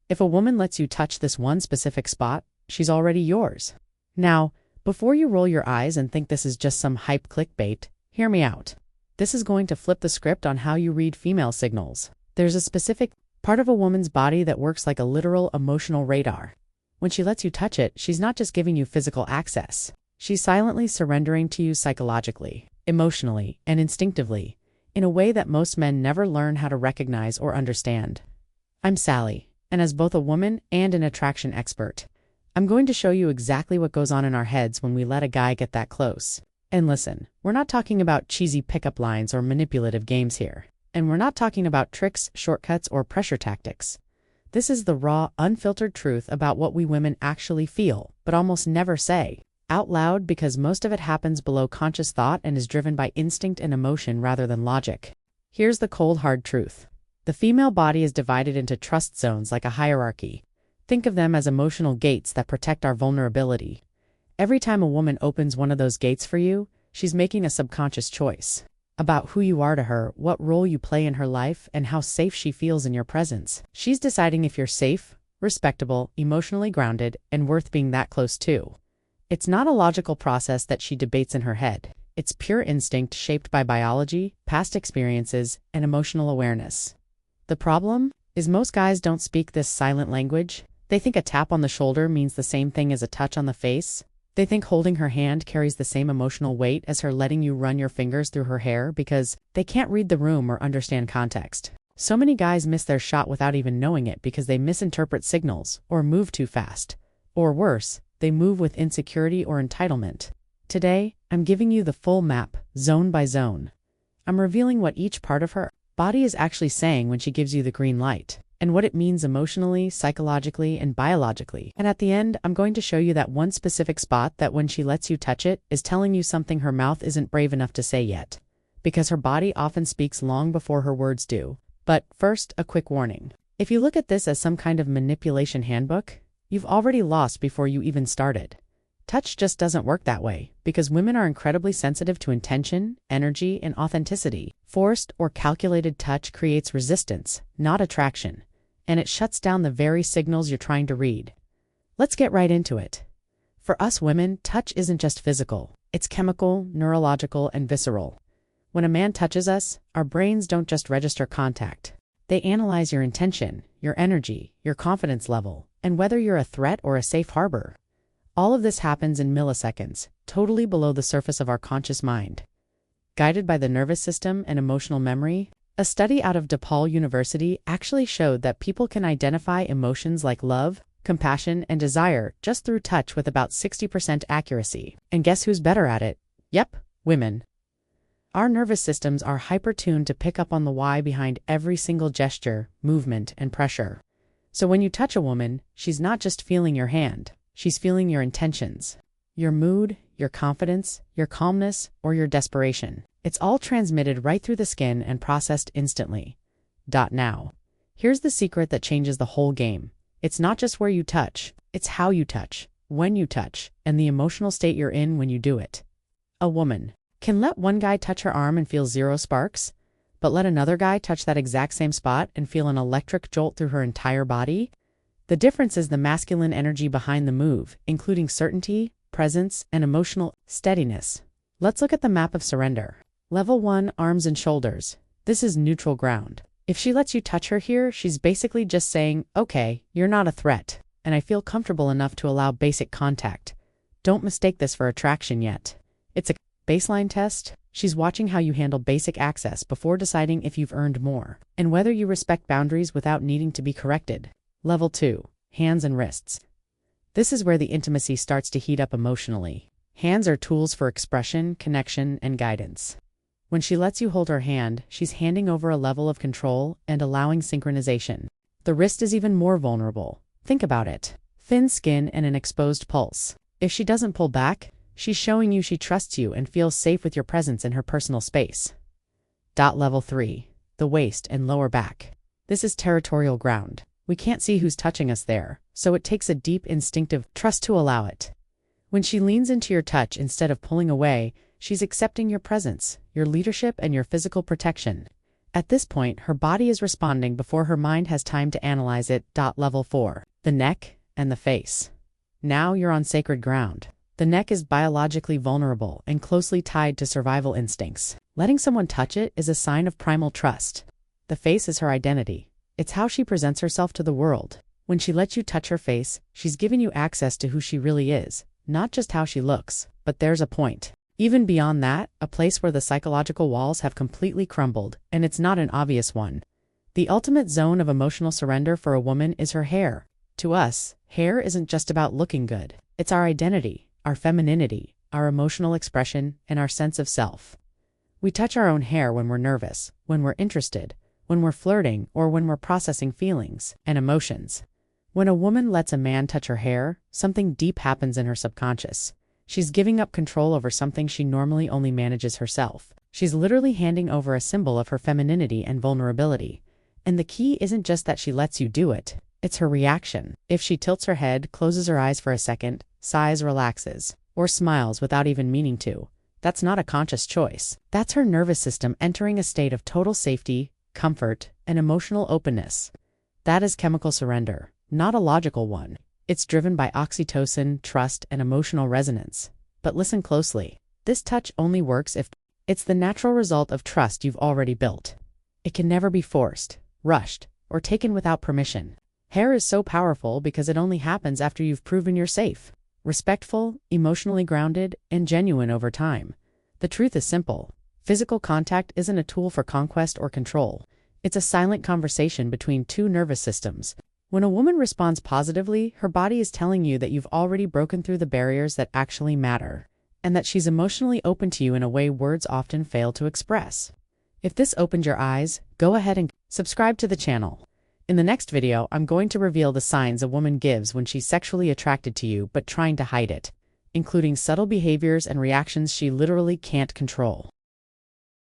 If a woman lets you touch this one specific spot, she's already yours. Now, before you roll your eyes and think this is just some hype clickbait, hear me out. This is going to flip the script on how you read female signals. There's a specific part of a woman's body that works like a literal emotional radar. When she lets you touch it, she's not just giving you physical access. She's silently surrendering to you psychologically, emotionally, and instinctively, in a way that most men never learn how to recognize or understand. I'm Sally, and as both a woman and an attraction expert, I'm going to show you exactly what goes on in our heads when we let a guy get that close. And listen, we're not talking about cheesy pickup lines or manipulative games here. And we're not talking about tricks, shortcuts, or pressure tactics. This is the raw, unfiltered truth about what we women actually feel, but almost never say out loud because most of it happens below conscious thought and is driven by instinct and emotion rather than logic. Here's the cold, hard truth. The female body is divided into trust zones like a hierarchy. Think of them as emotional gates that protect our vulnerability. Every time a woman opens one of those gates for you, she's making a subconscious choice about who you are to her, what role you play in her life, and how safe she feels in your presence. She's deciding if you're safe, respectable, emotionally grounded, and worth being that close to. It's not a logical process that she debates in her head. It's pure instinct shaped by biology, past experiences, and emotional awareness. The problem is most guys don't speak this silent language. They think a tap on the shoulder means the same thing as a touch on the face. They think holding her hand carries the same emotional weight as her letting you run your fingers through her hair because they can't read the room or understand context. So many guys miss their shot without even knowing it because they misinterpret signals or move too fast. Or worse, they move with insecurity or entitlement. Today, I'm giving you the full map, zone by zone. I'm revealing what each part of her body is actually saying when she gives you the green light, and what it means emotionally, psychologically, and biologically. And at the end, I'm going to show you that one specific spot that when she lets you touch it is telling you something her mouth isn't brave enough to say yet, because her body often speaks long before her words do. But first, a quick warning. If you look at this as some kind of manipulation handbook, you've already lost before you even started. Touch just doesn't work that way, because women are incredibly sensitive to intention, energy, and authenticity. Forced or calculated touch creates resistance, not attraction, and it shuts down the very signals you're trying to read. Let's get right into it. For us women, touch isn't just physical. It's chemical, neurological, and visceral. When a man touches us, our brains don't just register contact. They analyze your intention, your energy, your confidence level, and whether you're a threat or a safe harbor. All of this happens in milliseconds, totally below the surface of our conscious mind. Guided by the nervous system and emotional memory, a study out of DePaul University actually showed that people can identify emotions like love, compassion, and desire just through touch with about 60% accuracy. And guess who's better at it? Yep, women. Our nervous systems are hyper-tuned to pick up on the why behind every single gesture, movement, and pressure. So when you touch a woman, she's not just feeling your hand, she's feeling your intentions, your mood, your confidence, your calmness, or your desperation. It's all transmitted right through the skin and processed instantly. Now, here's the secret that changes the whole game. It's not just where you touch, it's how you touch, when you touch, and the emotional state you're in when you do it. A woman can let one guy touch her arm and feel zero sparks, but let another guy touch that exact same spot and feel an electric jolt through her entire body. The difference is the masculine energy behind the move, including certainty, presence, and emotional steadiness. Let's look at the map of surrender. Level 1, arms and shoulders. This is neutral ground. If she lets you touch her here, she's basically just saying, okay, you're not a threat, and I feel comfortable enough to allow basic contact. Don't mistake this for attraction yet. It's a baseline test. She's watching how you handle basic access before deciding if you've earned more, and whether you respect boundaries without needing to be corrected. Level 2, hands and wrists. This is where the intimacy starts to heat up emotionally. Hands are tools for expression, connection, and guidance. When she lets you hold her hand, she's handing over a level of control and allowing synchronization. The wrist is even more vulnerable. Think about it. Thin skin and an exposed pulse. If she doesn't pull back, she's showing you she trusts you and feels safe with your presence in her personal space. Level 3, the waist and lower back. This is territorial ground. We can't see who's touching us there, so it takes a deep instinctive trust to allow it. When she leans into your touch instead of pulling away, she's accepting your presence, your leadership, and your physical protection. At this point, her body is responding before her mind has time to analyze it. Level 4. The neck and the face. Now you're on sacred ground. The neck is biologically vulnerable and closely tied to survival instincts. Letting someone touch it is a sign of primal trust. The face is her identity. It's how she presents herself to the world. When she lets you touch her face, she's giving you access to who she really is, not just how she looks. But there's a point. Even beyond that, a place where the psychological walls have completely crumbled, and it's not an obvious one. The ultimate zone of emotional surrender for a woman is her hair. To us, hair isn't just about looking good. It's our identity, our femininity, our emotional expression, and our sense of self. We touch our own hair when we're nervous, when we're interested, when we're flirting, or when we're processing feelings and emotions. When a woman lets a man touch her hair, something deep happens in her subconscious. She's giving up control over something she normally only manages herself. She's literally handing over a symbol of her femininity and vulnerability. And the key isn't just that she lets you do it. It's her reaction. If she tilts her head, closes her eyes for a second, sighs, relaxes, or smiles without even meaning to, that's not a conscious choice. That's her nervous system entering a state of total safety, comfort, and emotional openness. That is chemical surrender, not a logical one. It's driven by oxytocin, trust, and emotional resonance. But listen closely. This touch only works if it's the natural result of trust you've already built. It can never be forced, rushed, or taken without permission. Hair is so powerful because it only happens after you've proven you're safe, respectful, emotionally grounded, and genuine over time. The truth is simple. Physical contact isn't a tool for conquest or control. It's a silent conversation between two nervous systems. When a woman responds positively, her body is telling you that you've already broken through the barriers that actually matter, and that she's emotionally open to you in a way words often fail to express. If this opened your eyes, go ahead and subscribe to the channel. In the next video, I'm going to reveal the signs a woman gives when she's sexually attracted to you but trying to hide it, including subtle behaviors and reactions she literally can't control.